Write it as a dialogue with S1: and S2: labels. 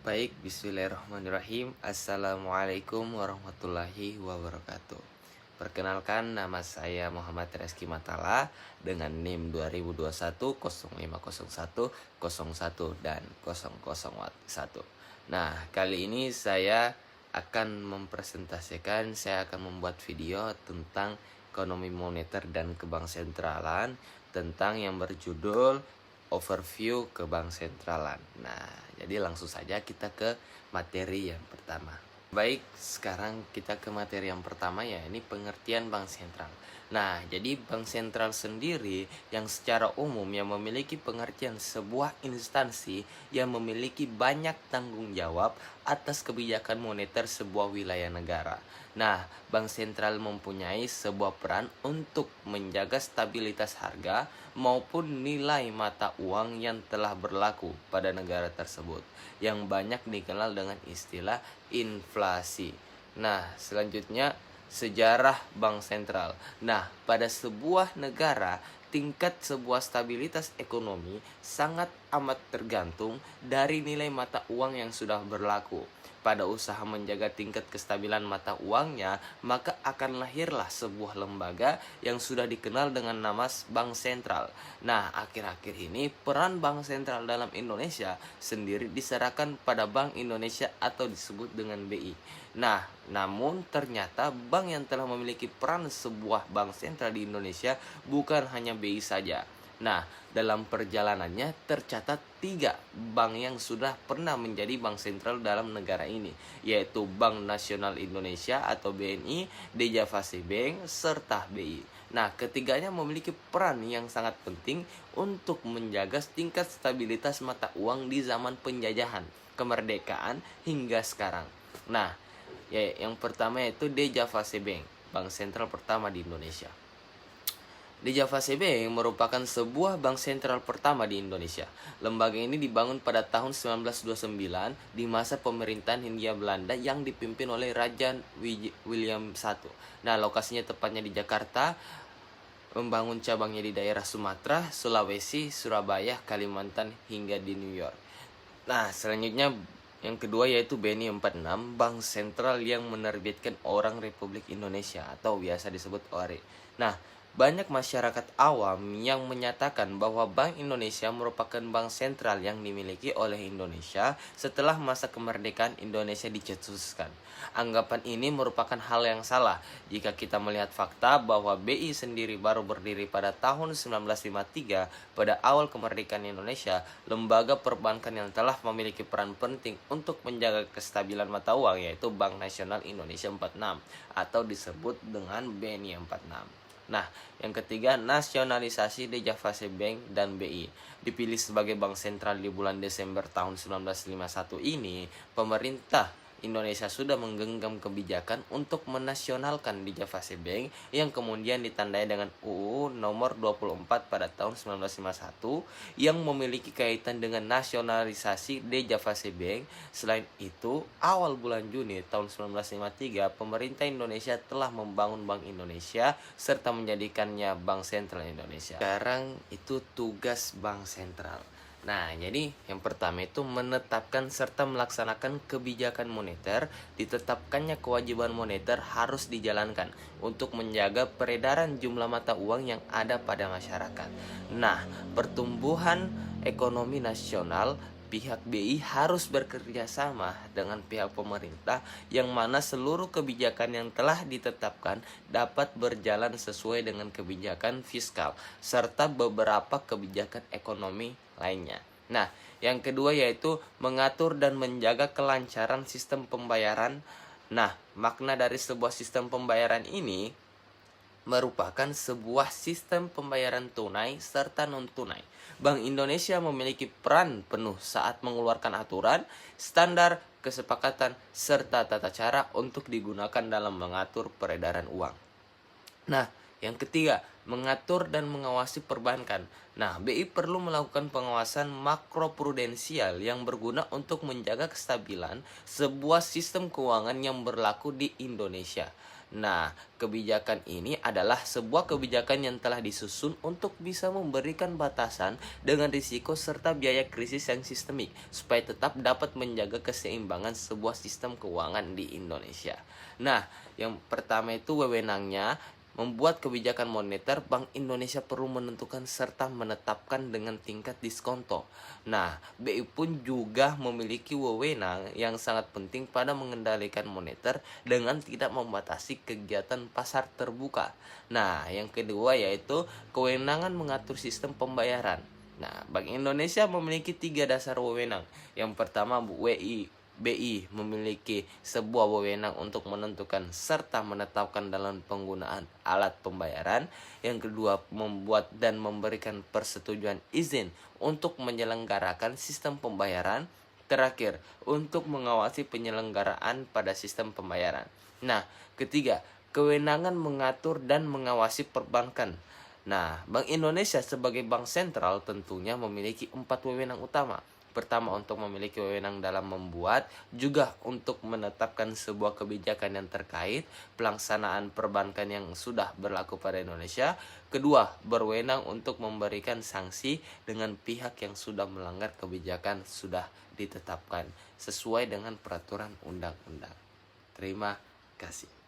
S1: Baik, bismillahirrahmanirrahim. Assalamualaikum warahmatullahi wabarakatuh. Perkenalkan, nama saya Muhammad Reski Matala dengan NIM 2021 0501 01 dan 001. Nah, kali ini saya akan membuat video tentang ekonomi moneter dan kebank sentralan, tentang yang berjudul overview ke bank sentralan. Nah, jadi langsung saja kita ke materi yang pertama. Baik, sekarang kita ke materi yang pertama, ya ini pengertian bank sentral. Nah, jadi bank sentral sendiri yang secara umum yang memiliki pengertian sebuah instansi yang memiliki banyak tanggung jawab atas kebijakan moneter sebuah wilayah negara. Nah, bank sentral mempunyai sebuah peran untuk menjaga stabilitas harga maupun nilai mata uang yang telah berlaku pada negara tersebut, yang banyak dikenal dengan istilah inflasi. Nah, selanjutnya sejarah bank sentral. Nah, pada sebuah negara, tingkat sebuah stabilitas ekonomi sangat amat tergantung dari nilai mata uang yang sudah berlaku. Pada usaha menjaga tingkat kestabilan mata uangnya, maka akan lahirlah sebuah lembaga yang sudah dikenal dengan nama Bank Sentral. Nah, akhir-akhir ini peran Bank Sentral dalam Indonesia sendiri diserahkan pada Bank Indonesia atau disebut dengan BI. Nah, namun ternyata bank yang telah memiliki peran sebuah bank sentral di Indonesia bukan hanya BI saja. Nah, dalam perjalanannya tercatat 3 bank yang sudah pernah menjadi bank sentral dalam negara ini, yaitu Bank Nasional Indonesia atau BNI, Dejavase Bank, serta BI. Nah, ketiganya memiliki peran yang sangat penting untuk menjaga tingkat stabilitas mata uang di zaman penjajahan, kemerdekaan, hingga sekarang. Nah, yang pertama yaitu Dejavase Bank, bank sentral pertama di Indonesia. Dejavase Bank merupakan sebuah bank sentral pertama di Indonesia. Lembaga ini dibangun pada tahun 1929 di masa pemerintahan Hindia Belanda yang dipimpin oleh Raja William I. Nah, lokasinya tepatnya di Jakarta, membangun cabangnya di daerah Sumatera, Sulawesi, Surabaya, Kalimantan, hingga di New York. Nah, selanjutnya yang kedua yaitu BNI 46, bank sentral yang menerbitkan Orang Republik Indonesia atau biasa disebut ORI. Nah, banyak masyarakat awam yang menyatakan bahwa Bank Indonesia merupakan bank sentral yang dimiliki oleh Indonesia setelah masa kemerdekaan Indonesia dicetuskan. Anggapan ini merupakan hal yang salah jika kita melihat fakta bahwa BI sendiri baru berdiri pada tahun 1953. Pada awal kemerdekaan Indonesia, lembaga perbankan yang telah memiliki peran penting untuk menjaga kestabilan mata uang yaitu Bank Nasional Indonesia 46 atau disebut dengan BNI 46. Nah, yang ketiga, nasionalisasi Dejavase Bank dan BI. Dipilih sebagai bank sentral di bulan Desember tahun 1951 ini, pemerintah Indonesia sudah menggenggam kebijakan untuk menasionalkan Dejavase Bank yang kemudian ditandai dengan UU nomor 24 pada tahun 1951 yang memiliki kaitan dengan nasionalisasi Dejavase Bank. Selain itu, awal bulan Juni tahun 1953, pemerintah Indonesia telah membangun Bank Indonesia serta menjadikannya Bank Sentral Indonesia. Sekarang itu tugas Bank Sentral. Nah, jadi yang pertama itu menetapkan serta melaksanakan kebijakan moneter. Ditetapkannya kewajiban moneter harus dijalankan untuk menjaga peredaran jumlah mata uang yang ada pada masyarakat. Nah, pertumbuhan ekonomi nasional, pihak BI harus bekerja sama dengan pihak pemerintah yang mana seluruh kebijakan yang telah ditetapkan dapat berjalan sesuai dengan kebijakan fiskal serta beberapa kebijakan ekonomi lainnya. Nah, yang kedua yaitu mengatur dan menjaga kelancaran sistem pembayaran. Nah, makna dari sebuah sistem pembayaran ini merupakan sebuah sistem pembayaran tunai serta non-tunai. Bank Indonesia memiliki peran penuh saat mengeluarkan aturan, standar, kesepakatan, serta tata cara untuk digunakan dalam mengatur peredaran uang. Nah, yang ketiga, mengatur dan mengawasi perbankan. Nah, BI perlu melakukan pengawasan makroprudensial yang berguna untuk menjaga kestabilan sebuah sistem keuangan yang berlaku di Indonesia. Nah, kebijakan ini adalah sebuah kebijakan yang telah disusun untuk bisa memberikan batasan dengan risiko serta biaya krisis yang sistemik, supaya tetap dapat menjaga keseimbangan sebuah sistem keuangan di Indonesia. Nah, yang pertama itu wewenangnya membuat kebijakan moneter. Bank Indonesia perlu menentukan serta menetapkan dengan tingkat diskonto. Nah, BI pun juga memiliki wewenang yang sangat penting pada mengendalikan moneter dengan tidak membatasi kegiatan pasar terbuka. Nah, yang kedua yaitu kewenangan mengatur sistem pembayaran. Nah, Bank Indonesia memiliki 3 dasar wewenang. Yang pertama, BI memiliki sebuah wewenang untuk menentukan serta menetapkan dalam penggunaan alat pembayaran. Yang kedua, membuat dan memberikan persetujuan izin untuk menyelenggarakan sistem pembayaran. Terakhir, untuk mengawasi penyelenggaraan pada sistem pembayaran. Nah, ketiga, kewenangan mengatur dan mengawasi perbankan. Nah, Bank Indonesia sebagai bank sentral tentunya memiliki 4 wewenang utama. Pertama, untuk memiliki wewenang dalam membuat, juga untuk menetapkan sebuah kebijakan yang terkait pelaksanaan perbankan yang sudah berlaku pada Indonesia. Kedua, berwenang untuk memberikan sanksi dengan pihak yang sudah melanggar kebijakan sudah ditetapkan sesuai dengan peraturan undang-undang. Terima kasih.